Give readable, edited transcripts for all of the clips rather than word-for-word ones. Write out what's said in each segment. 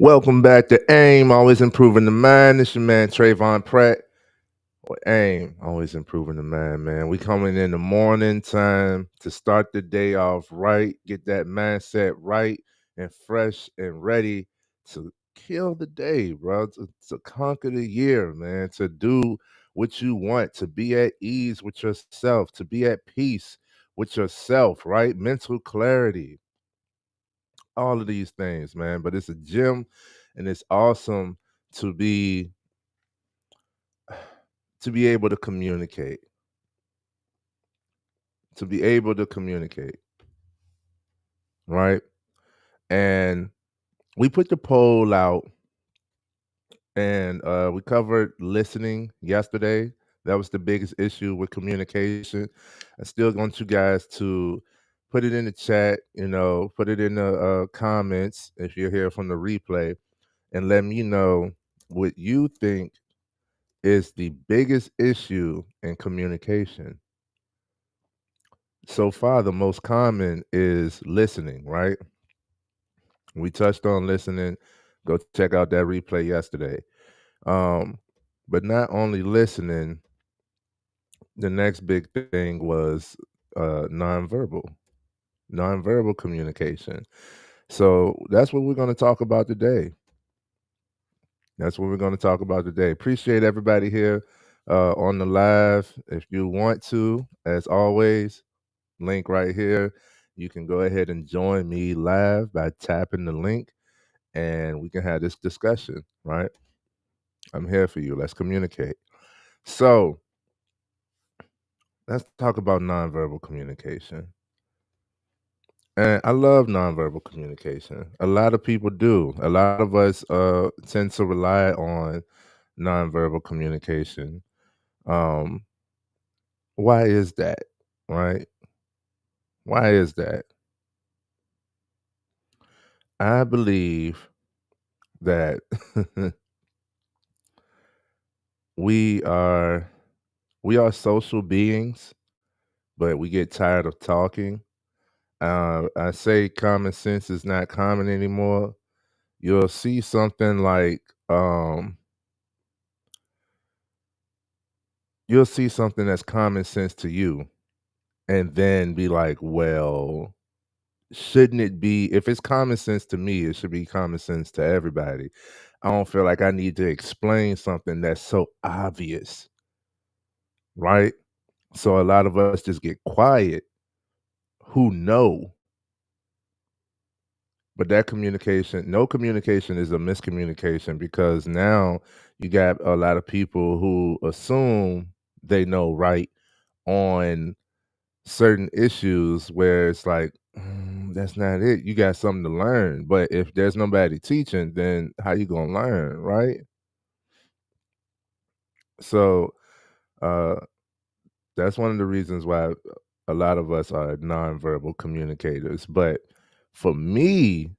Welcome back to AIM, always improving the mind. It's your man Trayvon Pratt. Or AIM, always improving the mind, man. We coming in the morning time to start the day off right, get that mindset right and fresh and ready to kill the day, bro. To conquer the year, man. To do what you want, to be at ease with yourself, to be at peace with yourself, right? Mental clarity, all of these things, man. But it's a gym and it's awesome to be able to communicate. To be able to communicate, right? And we put the poll out and we covered listening yesterday. That was the biggest issue with communication. I still want you guys to put it in the chat, put it in the comments if you're here from the replay, and let me know what you think is the biggest issue in communication. So far, the most common is listening, right? We touched on listening. Go check out that replay yesterday. Um, but not only listening, the next big thing was nonverbal, nonverbal communication. So that's what we're going to talk about today. That's what we're going to talk about today. Appreciate everybody here on the live. If you want to, as always, link right here. You can go ahead and join me live by tapping the link and we can have this discussion, right? I'm here for you. Let's communicate. So let's talk about nonverbal communication. And I love nonverbal communication. A lot of people do. A lot of us tend to rely on nonverbal communication. Um, why is that? Right? Why is that? I believe that we are social beings, but we get tired of talking. I say common sense is not common anymore. You'll see something like you'll see something that's common sense to you, and then be like, well, shouldn't it be, if it's common sense to me, it should be common sense to everybody. I don't feel like I need to explain something that's so obvious, right? So a lot of us just get quiet who know. But that communication, no communication is a miscommunication, because now you got a lot of people who assume they know right on certain issues where it's like, that's not it. You got something to learn. But if there's nobody teaching, then how you gonna learn, right? So uh that's one of the reasons why a lot of us are nonverbal communicators. But for me,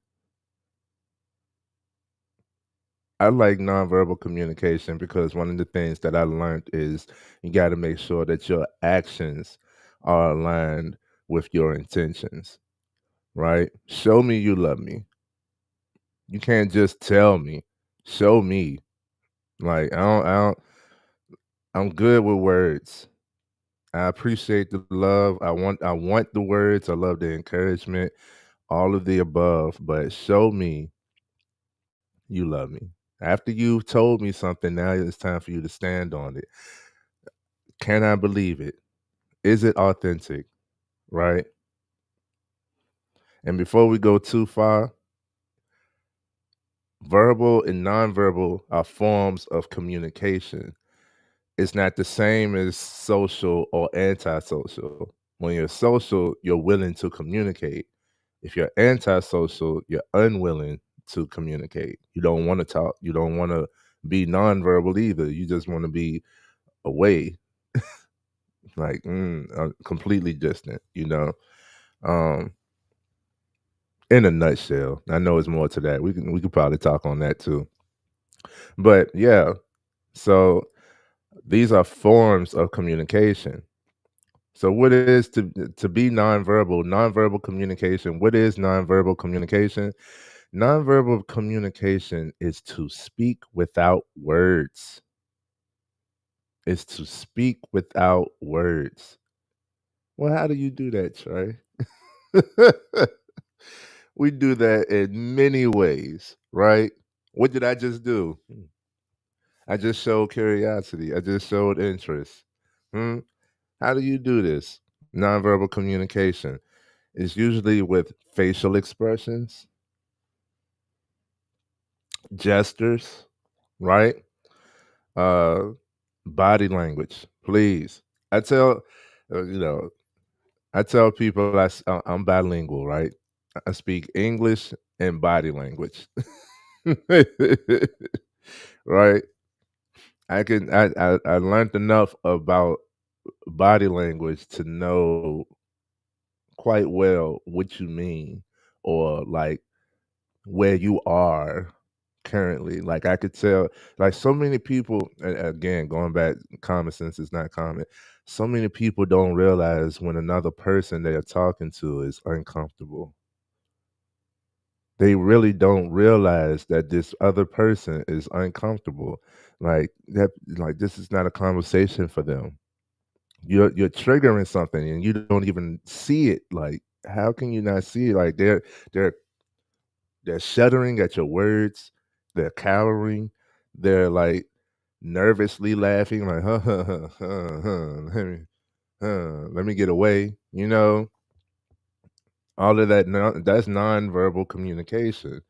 I like nonverbal communication because one of the things that I learned is you got to make sure that your actions are aligned with your intentions, right? Show me you love me. You can't just tell me. Show me. Like I'm good with words. I appreciate the love. I want the words. I love the encouragement, all of the above, but show me you love me. After you've told me something, now it's time for you to stand on it. Can I believe it? Is it authentic? Right? And before we go too far, verbal and nonverbal are forms of communication. It's not the same as social or antisocial. When you're social, you're willing to communicate. If you're antisocial, you're unwilling to communicate. You don't want to talk. You don't want to be nonverbal either. You just want to be away, like completely distant. Um, in a nutshell. I know it's more to that. We could probably talk on that too. But yeah, so these are forms of communication. So what is to be nonverbal? Nonverbal communication. What is nonverbal communication? Nonverbal communication is to speak without words. Is to speak without words. Well, how do you do that, Trey? We do that in many ways, right? What did I just do? I just showed curiosity. I just showed interest. Hmm? How do you do this? Nonverbal communication is usually with facial expressions, gestures, right? Uh, body language. Please, I tell you know, I tell people I'm bilingual, right? I speak English and body language, right? I learned enough about body language to know quite well what you mean or like where you are currently. Like I could tell, like so many people, again, going back, common sense is not common. So many people don't realize when another person they are talking to is uncomfortable. They really don't realize that this other person is uncomfortable. Like that, like this is not a conversation for them. You're triggering something and you don't even see it. Like, how can you not see it? Like they're they're shuddering at your words, they're cowering, they're like nervously laughing, like let me get away. All of that that's nonverbal communication,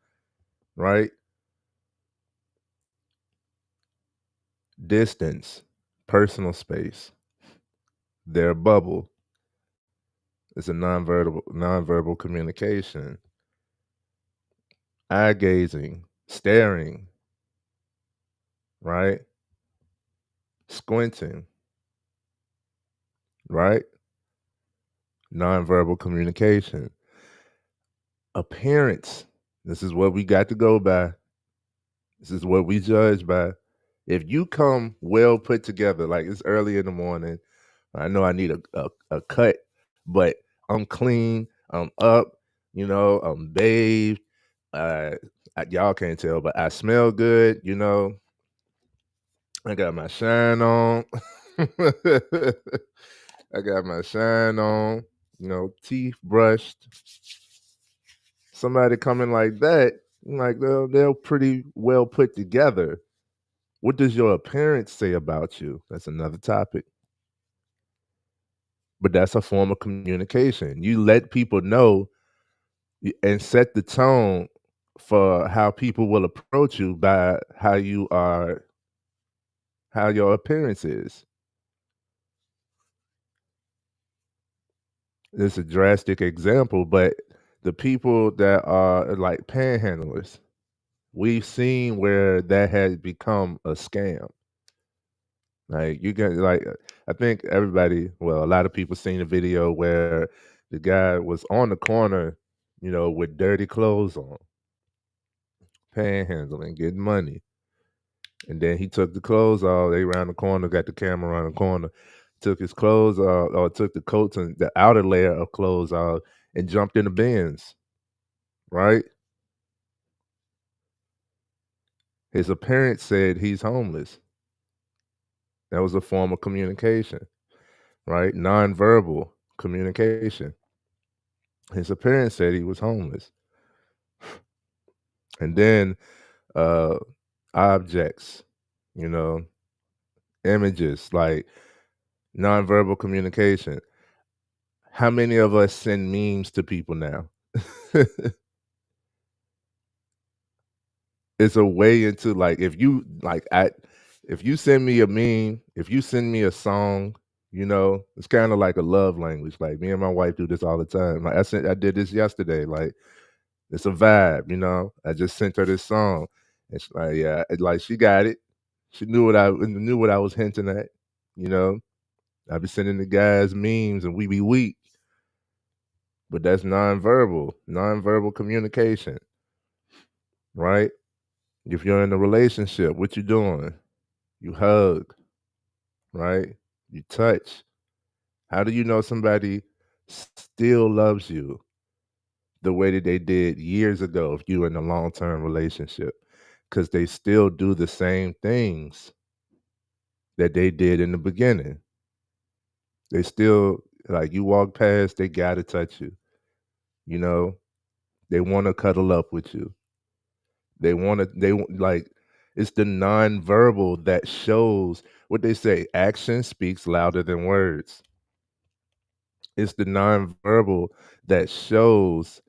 right? Distance, personal space, their bubble. It's a nonverbal communication. Eye gazing, staring, right? Squinting, right? Nonverbal communication. Appearance. This is what we got to go by. This is what we judge by. If you come well put together, like it's early in the morning, I know I need a cut, but I'm clean, I'm up, I'm bathed. Uh, y'all can't tell, but I smell good, I got my shine on. I got my shine on, teeth brushed. Somebody coming like that, like they're pretty well put together. What does your appearance say about you? That's another topic. But that's a form of communication. You let people know and set the tone for how people will approach you by how you are, how your appearance is. It's a drastic example, but the people that are like panhandlers, we've seen where that has become a scam. Like you can I think everybody, well, a lot of people seen a video where the guy was on the corner, with dirty clothes on, panhandling, getting money. And then he took the clothes off. They around the corner, got the camera around the corner, took his clothes off, or took the coats and the outer layer of clothes off, and jumped in the bins. Right? His appearance said he's homeless. That was a form of communication, right? Nonverbal communication. His appearance said he was homeless. And then uh objects, you know, images, like nonverbal communication. How many of us send memes to people now? It's a way into like if you send me a meme, if you send me a song, it's kind of like a love language. Like me and my wife do this all the time. Like I did this yesterday. Like it's a vibe, I just sent her this song. And she's like, yeah, like she got it. She knew what I was hinting at, you know. I be sending the guys memes and we be weak. But that's nonverbal communication, right? If you're in a relationship, what you doing? You hug, right? You touch. How do you know somebody still loves you? the way that they did years ago if you in a long-term relationship, because they still do the same things that they did in the beginning. They still, like, you walk past, they gotta touch you. You know, they want to cuddle up with you. They want to. Like, it's the nonverbal that shows what they say. Action speaks louder than words. It's the nonverbal that shows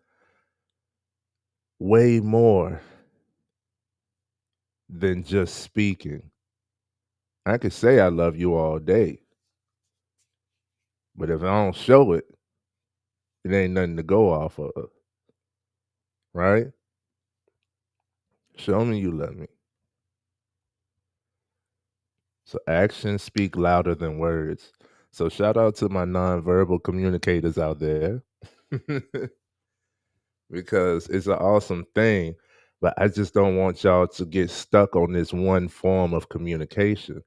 way more than just speaking. I could say I love you all day, but if I don't show it, it ain't nothing to go off of, right? Show me you love me. So actions speak louder than words. So shout out to my nonverbal communicators out there because it's an awesome thing. But I just don't want y'all to get stuck on this one form of communication.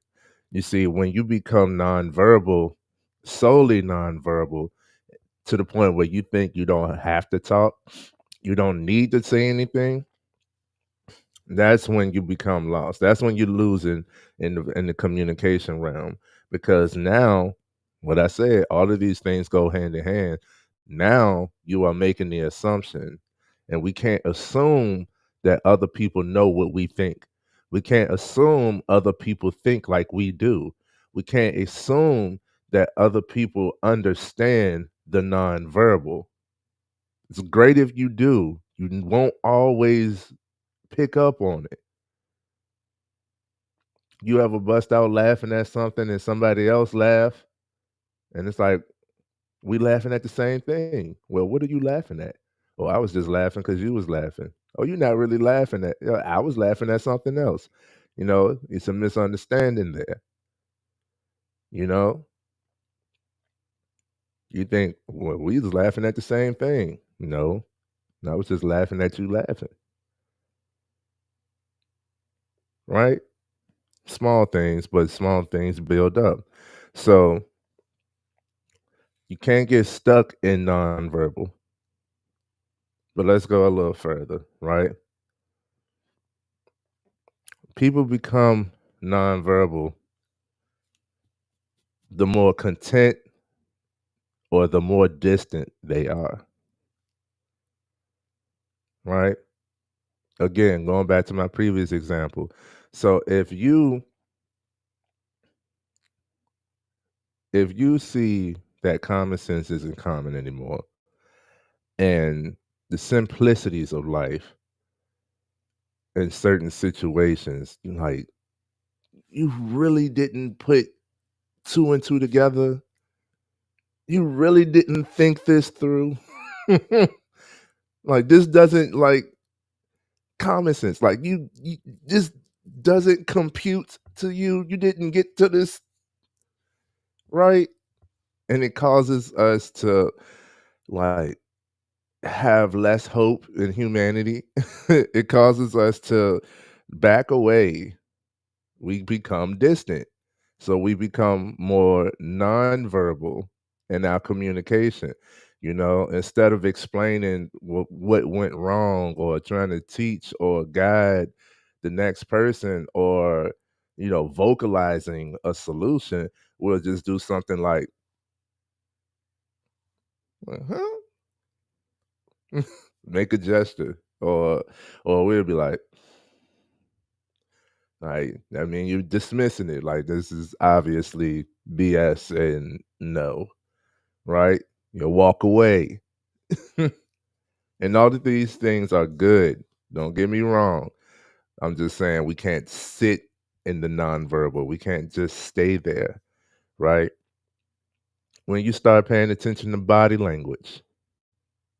You see, when you become nonverbal, solely nonverbal, to the point where you think you don't have to talk, you don't need to say anything, that's when you become lost. That's when you're losing in the communication realm, because now, what I said, all of these things go hand in hand. Now you are making the assumption, and we can't assume that other people know what we think. We can't assume other people think like we do. We can't assume that other people understand the nonverbal. It's great if you do. You won't always pick up on it. You ever bust out laughing at something and somebody else laugh, and it's like, we laughing at the same thing. Well, what are you laughing at? Oh, I was just laughing because you was laughing. Oh, you're not really laughing at, I was laughing at something else. It's a misunderstanding there. You know, you think, well, we was laughing at the same thing. No, I was just laughing at you laughing, right? Small things, but small things build up. So you can't get stuck in nonverbal. But let's go a little further, right? People become nonverbal the more content or the more distant they are, right? Again, going back to my previous example. So if you see that common sense isn't common anymore, and the simplicities of life in certain situations, like, you really didn't put two and two together, you really didn't think this through. Like, this doesn't, like, common sense. Like, you just doesn't compute to you. You didn't get to this right, and it causes us to, like, have less hope in humanity. It causes us to back away. We become distant. So we become more nonverbal in our communication. Instead of explaining what went wrong, or trying to teach or guide the next person, or, vocalizing a solution, we'll just do something like, huh? Make a gesture, or we'll be like, I mean, you're dismissing it. Like, this is obviously BS, and no, right? You walk away. And all of these things are good. Don't get me wrong. I'm just saying we can't sit in the nonverbal. We can't just stay there, right? When you start paying attention to body language,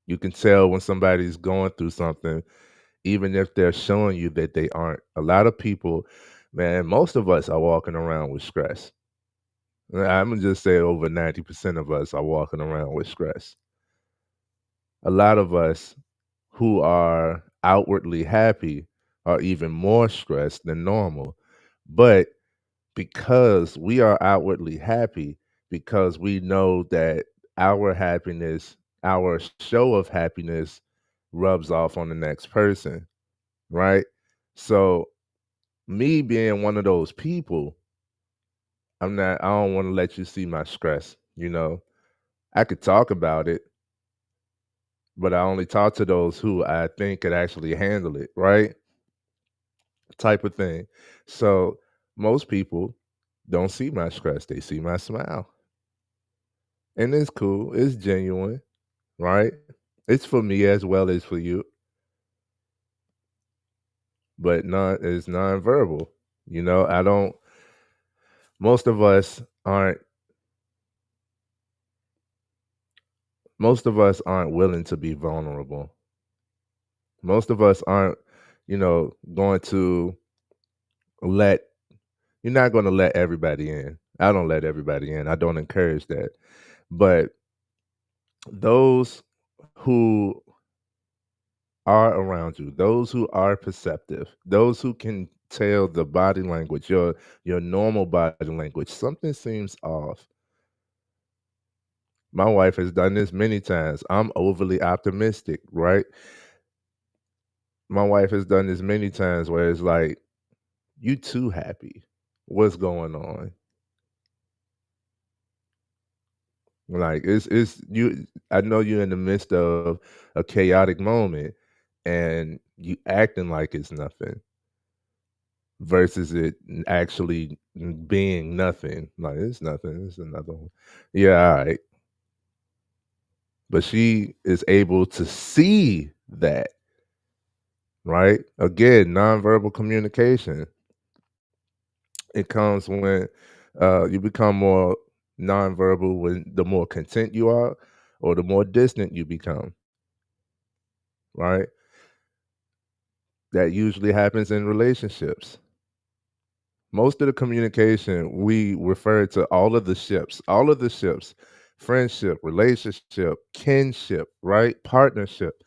you can tell when somebody's going through something, even if they're showing you that they aren't. A lot of people, man, most of us are walking around with stress. I'm gonna just say over 90% of us are walking around with stress. A lot of us who are outwardly happy are even more stressed than normal. But because we are outwardly happy, because we know that our happiness, our show of happiness, rubs off on the next person, right? So me being one of those people, I don't want to let you see my stress, you know. I could talk about it, but I only talk to those who I think could actually handle it, right? Type of thing. So most people don't see my stress, they see my smile. And it's cool, it's genuine, right? It's for me as well as for you, but it's nonverbal. You know, I don't most of us aren't most of us aren't willing to be vulnerable. Most of us aren't, going to let you're not going to let everybody in. I don't let everybody in. I don't encourage that. But those who are around you, those who are perceptive, those who can tell the body language, your normal body language, something seems off. My wife has done this many times. I'm overly optimistic, right? My wife has done this many times where it's like, you too happy. What's going on? Like it's you I know you're in the midst of a chaotic moment and you acting like it's nothing versus it actually being nothing. Like it's nothing. It's another one. Yeah, all right. But she is able to see that, right? Again, nonverbal communication. It comes when you become more nonverbal when the more content you are or the more distant you become, right? That usually happens in relationships. Most of the communication, we refer to all of the ships, friendship, relationship, kinship, right? Partnership,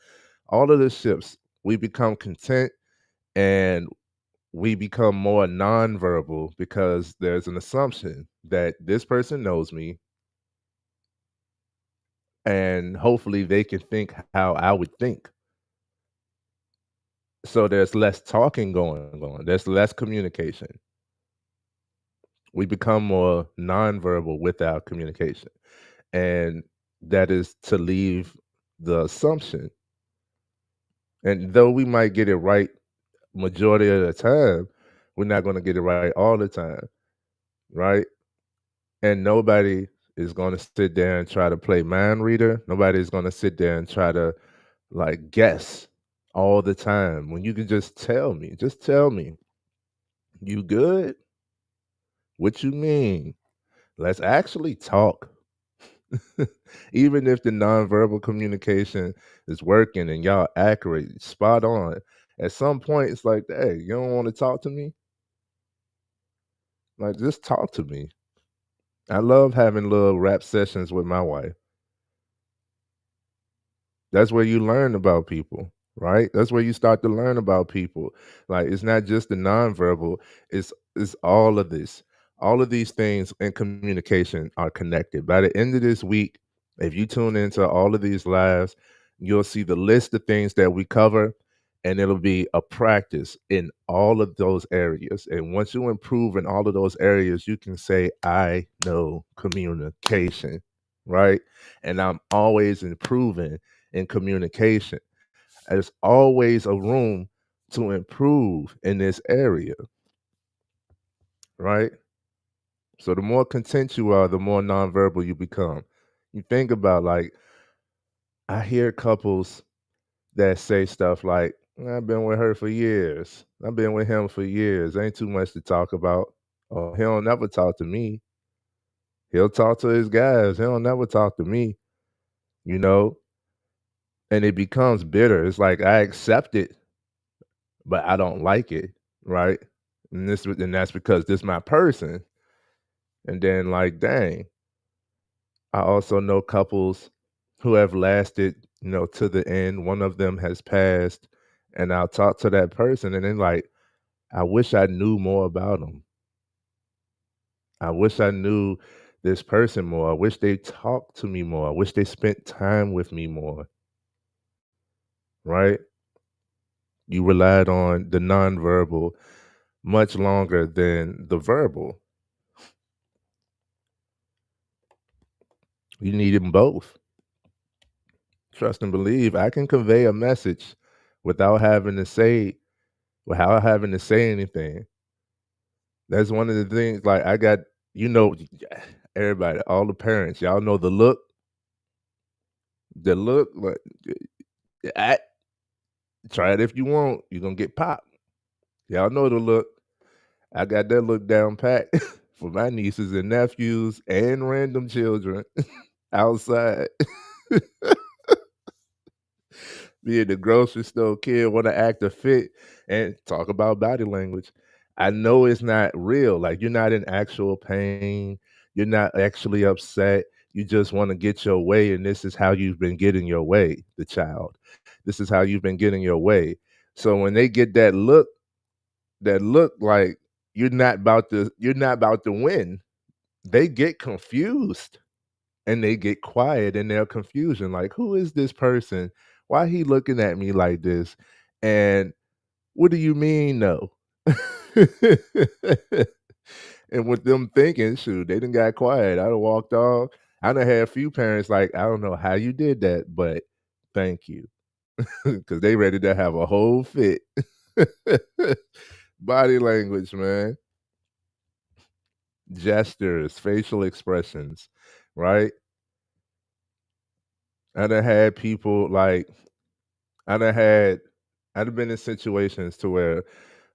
all of the ships, we become content and we become more nonverbal because there's an assumption that this person knows me and hopefully they can think how I would think. So there's less talking going on, there's less communication. We become more nonverbal with our communication. And that is to leave the assumption. And though we might get it right majority of the time, we're not going to get it right all the time, right? And nobody is going to sit there and try to play mind reader. Nobody's going to sit there and try to like guess all the time when you can just tell me, you good? What you mean? Let's actually talk. Even if the nonverbal communication is working and y'all accurate, spot on, at some point it's like, hey, you don't want to talk to me? Like, just talk to me. I love having little rap sessions with my wife. That's where you learn about people, right? That's where you start to learn about people. Like it's not just the nonverbal, it's all of this. All of these things in communication are connected. By the end of this week, if you tune into all of these lives, you'll see the list of things that we cover and it'll be a practice in all of those areas. And once you improve in all of those areas, you can say, I know communication, right? And I'm always improving in communication. There's always a room to improve in this area, right? So the more content you are, the more nonverbal you become. You think about like I hear couples that say stuff like, I've been with her for years. I've been with him for years. Ain't too much to talk about. Or he don't never talk to me. He'll talk to his guys. He don't never talk to me, you know? And it becomes bitter. It's like I accept it, but I don't like it, right? And that's because this my person. And then like, dang, I also know couples who have lasted, to the end. One of them has passed, and I'll talk to that person, and then like, I wish I knew more about them. I wish I knew this person more. I wish they talked to me more. I wish they spent time with me more. right? You relied on the nonverbal much longer than the verbal. You need them both. Trust and believe. I can convey a message without having to say without having to say anything. That's one of the things. Like I got, you know, everybody, all the parents, y'all know the look. Like, I, try it if you want. You're gonna get popped. Y'all know the look. I got that look down pat for my nieces and nephews and random children outside. Be in the grocery store, kid want to act a fit and talk about body language. I know it's not real. Like you're not in actual pain. You're not actually upset. You just want to get your way, and this is how you've been getting your way, the child. This is how you've been getting your way. So when they get that look like you're not about to win, they get confused and they get quiet in their confusion. Like, who is this person? Why he looking at me like this? And what do you mean no? And with them thinking, shoot, they done got quiet. I done walked off. I done had a few parents like, I don't know how you did that, but thank you. Because they ready to have a whole fit. Body language, man. Gestures, facial expressions, right? I done had people like I done had I done been in situations to where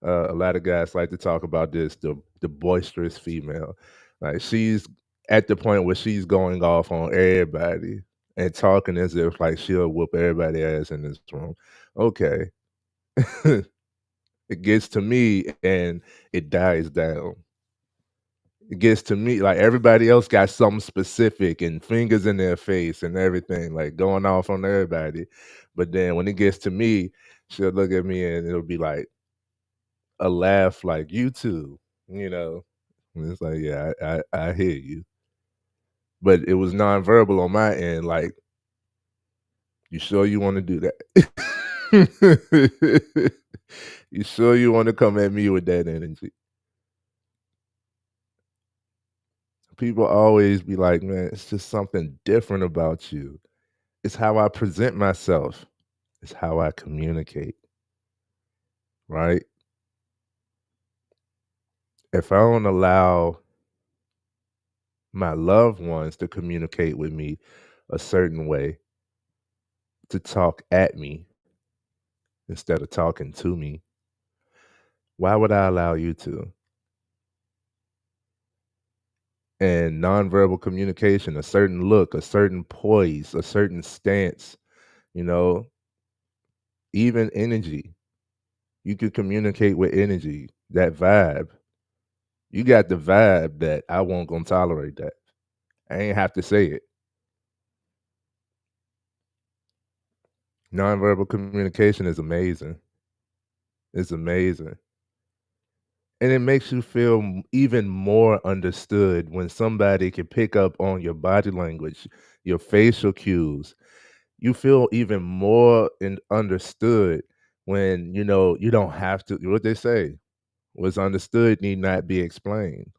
a lot of guys like to talk about this, the boisterous female. Like she's at the point where she's going off on everybody and talking as if like she'll whoop everybody ass in this room. Okay. It gets to me and it dies down. It gets to me like everybody else got something specific and fingers in their face and everything, like going off on everybody. But then when it gets to me, she'll look at me and it'll be like a laugh, like you too, you know. And it's like, yeah, I hear you. But it was nonverbal on my end, like, you sure you want to do that? You sure you want to come at me with that energy? People always be like, man, it's just something different about you. It's how I present myself. It's how I communicate, right? If I don't allow my loved ones to communicate with me a certain way, to talk at me instead of talking to me, why would I allow you to? And nonverbal communication, a certain look, a certain poise, a certain stance, you know, even energy. You could communicate with energy, that vibe. You got the vibe that I won't gonna tolerate that. I ain't have to say it. Nonverbal communication is amazing. It's amazing. And it makes you feel even more understood when somebody can pick up on your body language, your facial cues. You feel even more understood when you know you don't have to. What they say, what's understood need not be explained.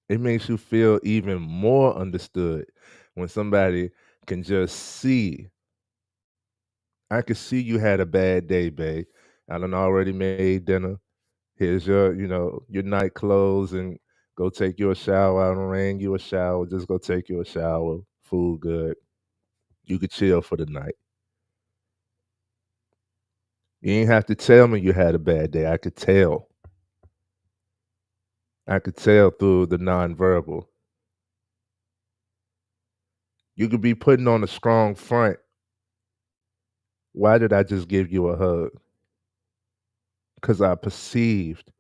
It makes you feel even more understood when somebody can just see. I can see you had a bad day, babe. I done already made dinner. Here's your, you know, your night clothes and go take you a shower. I don't ran you a shower. Just go take you a shower. Food good. You could chill for the night. You ain't have to tell me you had a bad day. I could tell. I could tell through the nonverbal. You could be putting on a strong front. Why did I just give you a hug? Because I perceived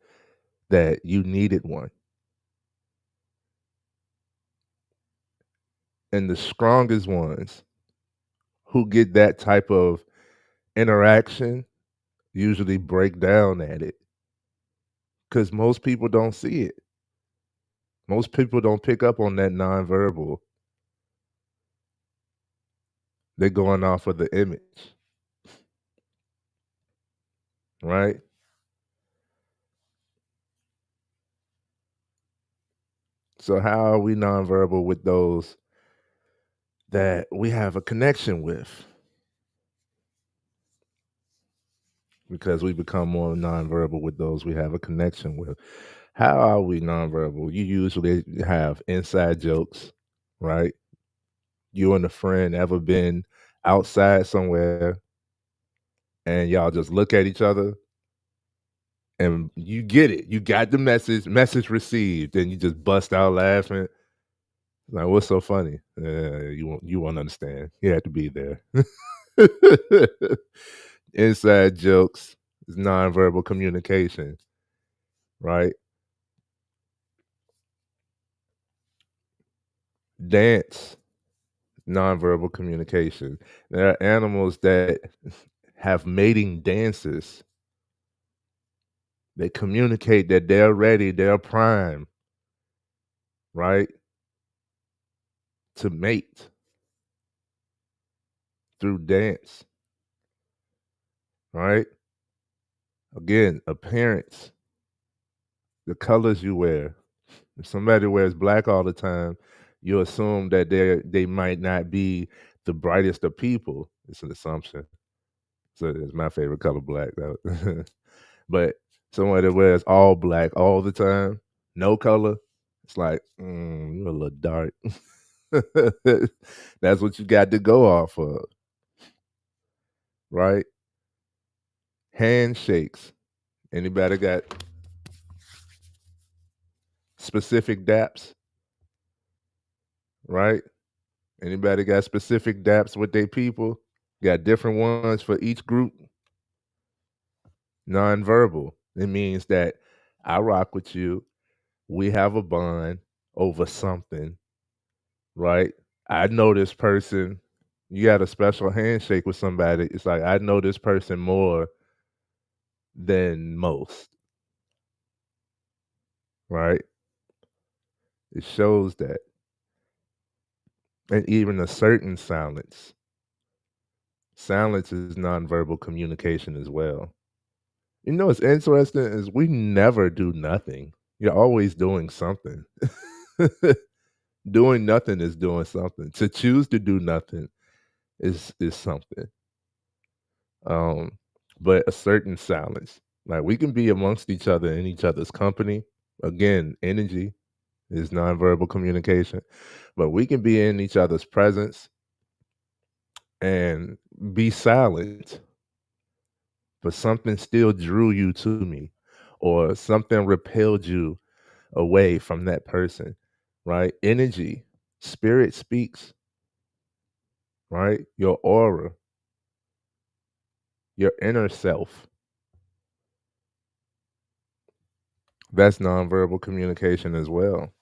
that you needed one. And the strongest ones who get that type of interaction usually break down at it because most people don't see it. Most people don't pick up on that nonverbal. They're going off of the image, right? So how are we nonverbal with those that we have a connection with? Because we become more nonverbal with those we have a connection with. How are we nonverbal? You usually have inside jokes, right? You and a friend ever been outside somewhere and y'all just look at each other and you get it. You got the message received, and you just bust out laughing. Like, what's so funny? You won't understand. You had to be there. Inside jokes is nonverbal communication, right? Dance, nonverbal communication. There are animals that have mating dances. They communicate that they're ready, they're prime, right? To mate through dance, right? Again, appearance, the colors you wear. If somebody wears black all the time, you assume that they might not be the brightest of people. It's an assumption. So it's my favorite color, black. But someone that wears all black all the time, no color, it's like, you're a little dark. That's what you got to go off of, right? Handshakes. Anybody got specific daps, right? Anybody got specific daps with their people? Got different ones for each group? Nonverbal. It means that I rock with you. We have a bond over something, right? I know this person. You got a special handshake with somebody. It's like I know this person more than most, right? It shows that. And even a certain silence. Silence is nonverbal communication as well. You know what's interesting is we never do nothing. You're always doing something. Doing nothing is doing something. To choose to do nothing is something. Um, but a certain silence. Like we can be amongst each other in each other's company. Again, energy is nonverbal communication. But we can be in each other's presence and be silent, but something still drew you to me, or something repelled you away from that person, right? Energy, spirit speaks, right? Your aura, your inner self. That's nonverbal communication as well.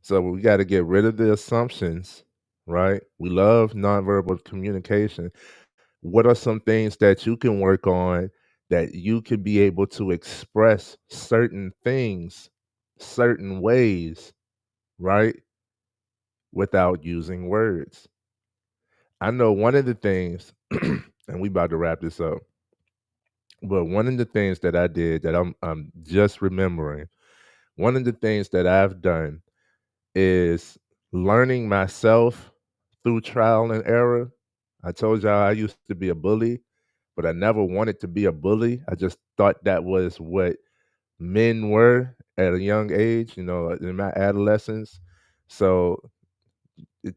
So we got to get rid of the assumptions, right? We love nonverbal communication. What are some things that you can work on that you could be able to express certain things certain ways, right? Without using words. I know one of the things, and we about to wrap this up, but one of the things that I did that I'm just remembering, one of the things that I've done is learning myself through trial and error. I told y'all I used to be a bully, but I never wanted to be a bully. I just thought that was what men were at a young age, in my adolescence. So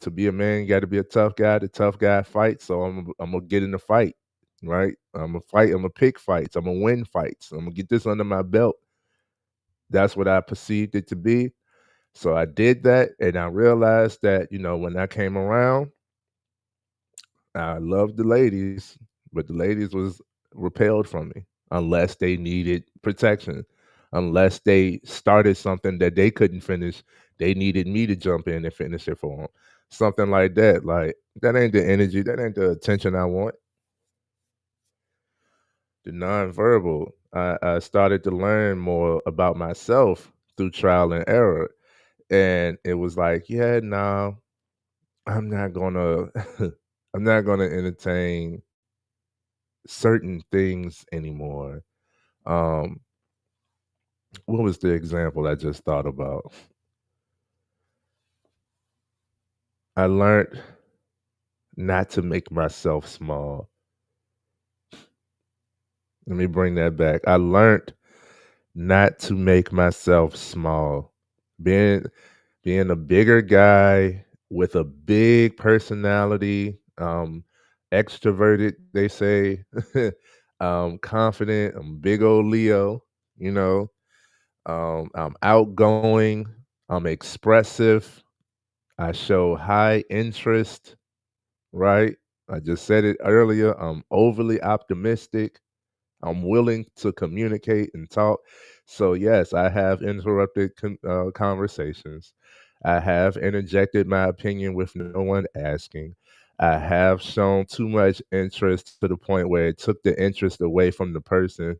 to be a man, you got to be a tough guy. The tough guy fights, so I'm gonna get in the fight, right? I'm gonna fight. I'm gonna pick fights. I'm gonna win fights. I'm gonna get this under my belt. That's what I perceived it to be. So I did that, and I realized that when I came around, I loved the ladies, but the ladies was repelled from me unless they needed protection, unless they started something that they couldn't finish. They needed me to jump in and finish it for them. Something like that. Like that ain't the energy. That ain't the attention I want. The nonverbal. I started to learn more about myself through trial and error, and it was like, yeah, no, I'm not gonna I'm not gonna entertain certain things anymore. Um, what was the example I just thought about? I learned not to make myself small. Let me bring that back. I learned not to make myself small. Being being a bigger guy with a big personality, extroverted, they say, confident. I'm big old Leo, you know. I'm outgoing. I'm expressive. I show high interest, right? I just said it earlier. I'm overly optimistic. I'm willing to communicate and talk. So, yes, I have interrupted conversations. I have interjected my opinion with no one asking. I have shown too much interest to the point where it took the interest away from the person.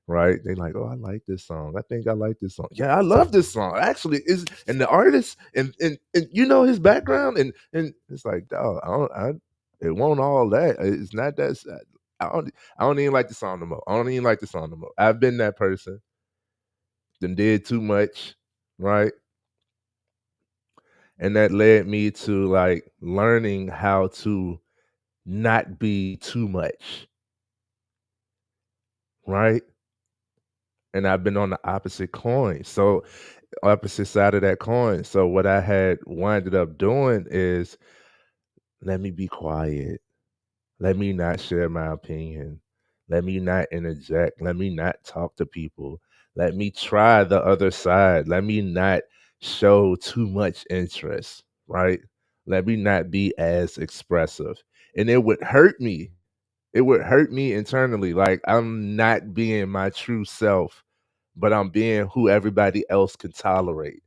Right? They like, oh, I like this song. I think I like this song. Yeah, I love this song. Actually, is and the artist and you know his background and it's like, dog, it won't all that. It's not that sad. I don't even like the song no more. I don't even like the song no more. I've been that person. Then did too much, right? And that led me to like learning how to not be too much, right? And I've been on the opposite coin. So opposite side of that coin. So what I had winded up doing is let me be quiet. Let me not share my opinion. Let me not interject. Let me not talk to people. Let me try the other side. Let me not show too much interest, right? Let me not be as expressive. And it would hurt me. It would hurt me internally. Like I'm not being my true self, but I'm being who everybody else can tolerate.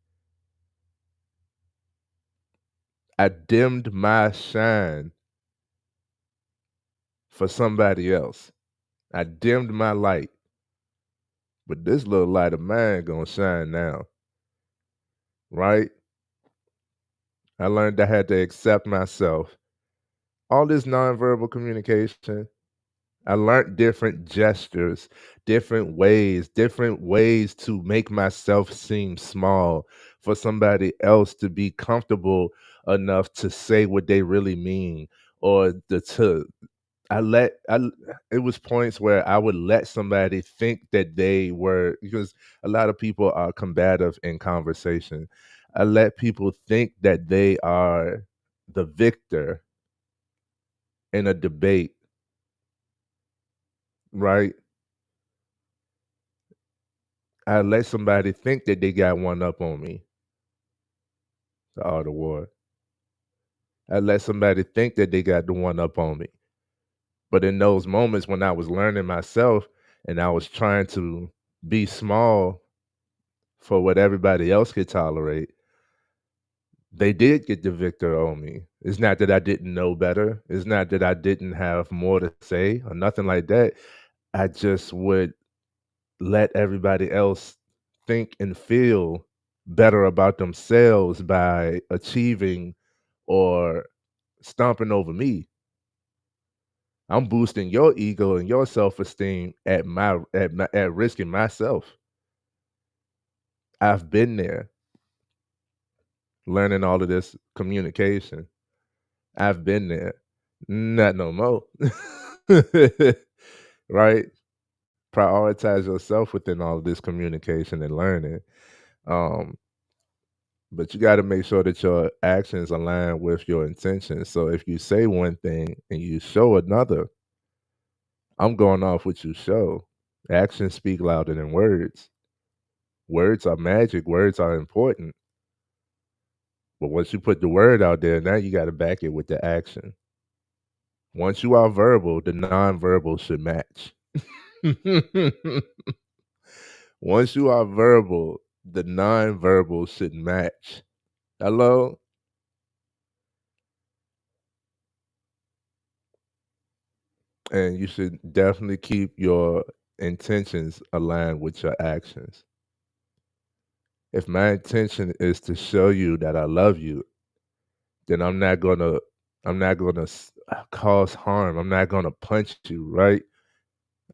I dimmed my shine for somebody else. I dimmed my light, but this little light of mine gonna shine now, right? I learned I had to accept myself. All this nonverbal communication, I learned different ways to make myself seem small for somebody else to be comfortable enough to say what they really mean or to I let I l it was points where I would let somebody think that they were because a lot of people are combative in conversation. I let people think that they are the victor in a debate, right? I let somebody think that they got one up on me, the art of war. I let somebody think that they got the one up on me. But in those moments when I was learning myself and I was trying to be small for what everybody else could tolerate, they did get the victor on me. It's not that I didn't know better. It's not that I didn't have more to say or nothing like that. I just would let everybody else think and feel better about themselves by achieving or stomping over me. I'm boosting your ego and your self-esteem at risking myself. I've been there learning all of this communication. I've been there. Not no more. Right? Prioritize yourself within all of this communication and learning. Um, but you got to make sure that your actions align with your intentions. So if you say one thing and you show another, I'm going off what you show. Actions speak louder than words. Words are magic, words are important. But once you put the word out there, now you got to back it with the action. Once you are verbal, the nonverbal should match. Once you are verbal, the nonverbal should match. Hello? And you should definitely keep your intentions aligned with your actions. If my intention is to show you that I love you, then I'm not gonna cause harm. I'm not gonna punch you, right?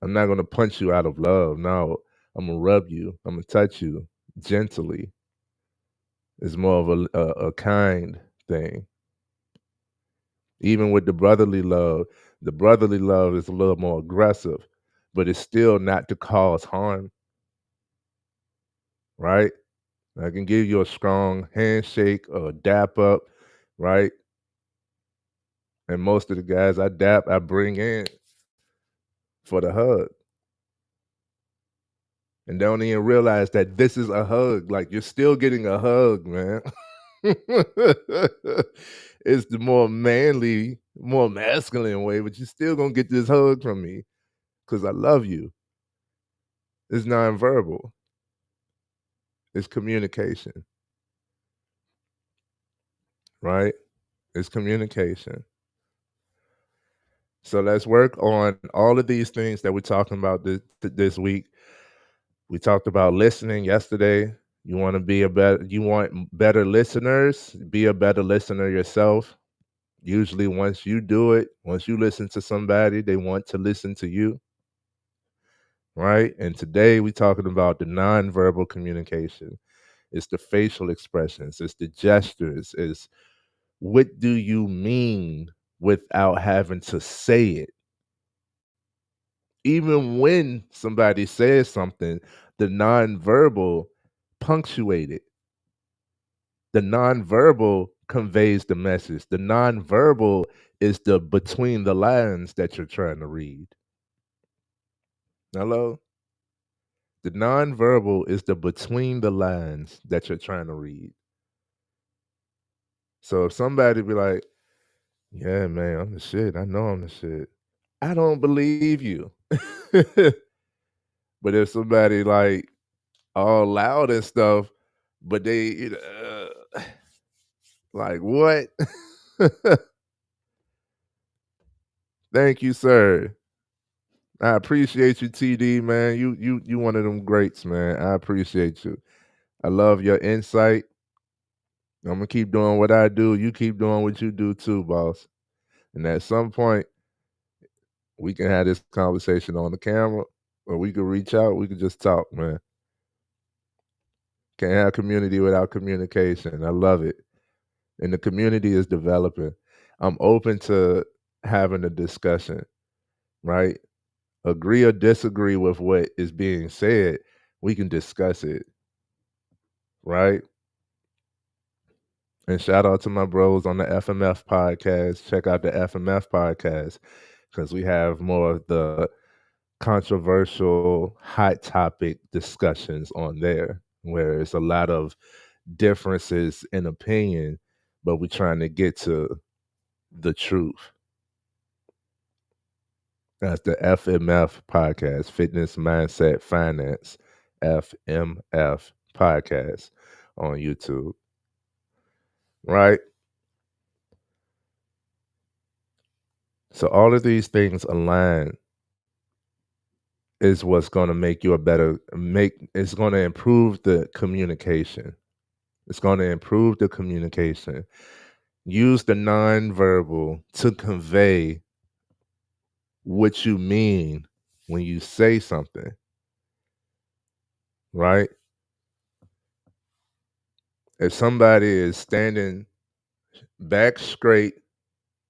I'm not gonna punch you out of love. No, I'm gonna rub you. I'm gonna touch you gently. It's more of a kind thing. Even with the brotherly love is a little more aggressive, but it's still not to cause harm, right? I can give you a strong handshake or a dap up, right? And most of the guys I dap, I bring in for the hug. And don't even realize that this is a hug. Like you're still getting a hug, man. It's the more manly, more masculine way, but you're still gonna get this hug from me because I love you. It's nonverbal. It's communication, right? It's communication. So let's work on all of these things that we're talking about this week. We talked about listening yesterday. You want better listeners, be a better listener yourself. Usually once you do it, once you listen to somebody, they want to listen to you, right? And today we're talking about the nonverbal communication. It's the facial expressions, it's the gestures, it's what do you mean without having to say it? Even when somebody says something, the nonverbal punctuate it. The nonverbal conveys the message. The nonverbal is the between the lines that you're trying to read. Hello? The nonverbal is the between the lines that you're trying to read. So if somebody be like, yeah, man, I'm the shit. I know I'm the shit. I don't believe you. But if somebody like all loud and stuff, but they, like what? Thank you, sir. I appreciate you, TD, man. You one of them greats, man. I appreciate you. I love your insight. I'm gonna keep doing what I do. You keep doing what you do too, boss. And at some point, we can have this conversation on the camera, or we could reach out. We could just talk, man. Can't have community without communication. I love it. And the community is developing. I'm open to having a discussion, right? Agree or disagree with what is being said, we can discuss it, right? And shout out to my bros on the FMF podcast. Check out the FMF podcast because we have more of the controversial, hot topic discussions on there, where it's a lot of differences in opinion, but we're trying to get to the truth. That's the FMF podcast, Fitness, Mindset, Finance, FMF podcast on YouTube, right? So all of these things align is what's going to make you a better it's going to improve the communication. It's going to improve the communication. Use the nonverbal to convey what you mean when you say something, right? If somebody is standing back straight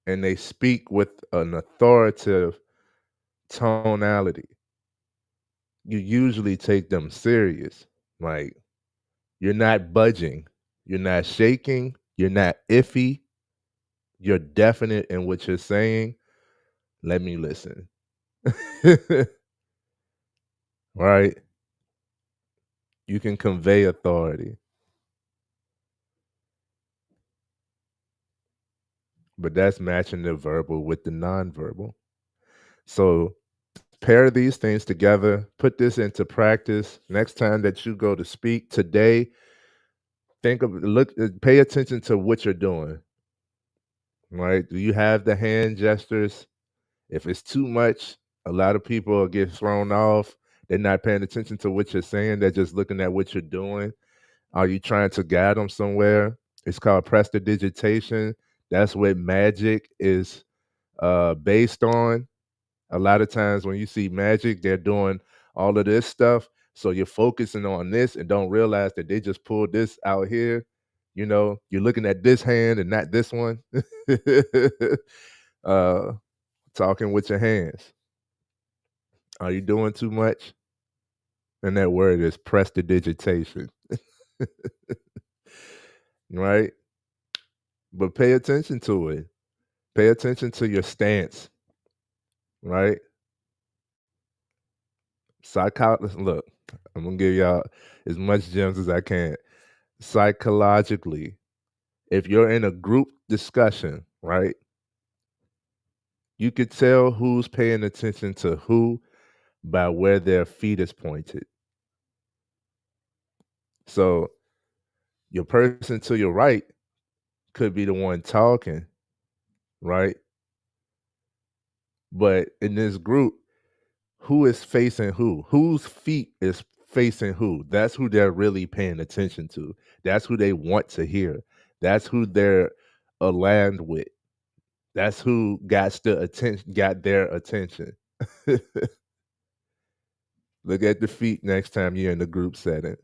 and they speak with an authoritative tonality, you usually take them serious. Like you're not budging, you're not shaking, you're not iffy, you're definite in what you're saying. Let me listen. Right? You can convey authority, but that's matching the verbal with the nonverbal. So pair these things together, put this into practice. Next time that you go to speak today, pay attention to what you're doing. Right? Do you have the hand gestures? If it's too much, a lot of people get thrown off. They're not paying attention to what you're saying. They're just looking at what you're doing. Are you trying to guide them somewhere? It's called prestidigitation. That's what magic is based on. A lot of times when you see magic, they're doing all of this stuff. So you're focusing on this and don't realize that they just pulled this out here. You know, you're looking at this hand and not this one. uh, talking with your hands. Are you doing too much? And that word is prestidigitation, right? But pay attention to it. Pay attention to your stance, right? Look, I'm gonna give y'all as much gems as I can. Psychologically, if you're in a group discussion, right, you could tell who's paying attention to who by where their feet is pointed. So your person to your right could be the one talking, right? But in this group, who is facing who? Whose feet is facing who? That's who they're really paying attention to. That's who they want to hear. That's who they're aligned with. That's who got their attention. Look at the feet next time you're in the group setting.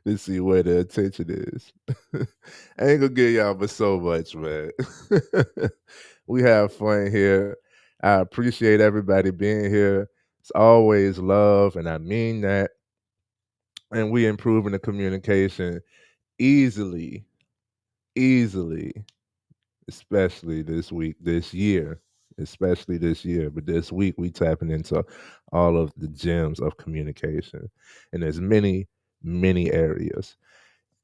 To see where the attention is. I ain't gonna give y'all but so much, man. We have fun here. I appreciate everybody being here. It's always love, and I mean that. And we improving the communication easily, easily, especially this week, this year, especially this year. But this week, we tapping into all of the gems of communication, and there's many, many areas.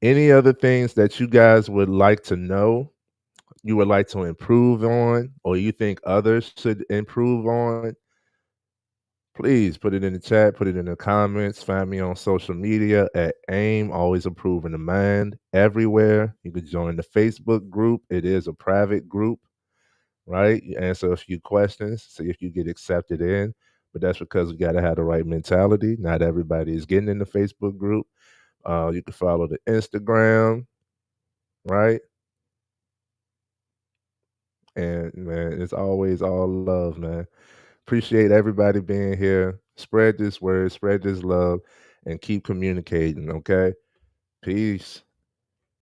Any other things that you guys would like to know, you would like to improve on, or you think others should improve on? Please put it in the chat, put it in the comments. Find me on social media at AIM, always improving the mind, everywhere. You could join the Facebook group. It is a private group, right? You answer a few questions, see if you get accepted in. But that's because we got to have the right mentality. Not everybody is getting in the Facebook group. You can follow the Instagram, right? And man, it's always all love, man. Appreciate everybody being here. Spread this word, spread this love, and keep communicating, okay? Peace.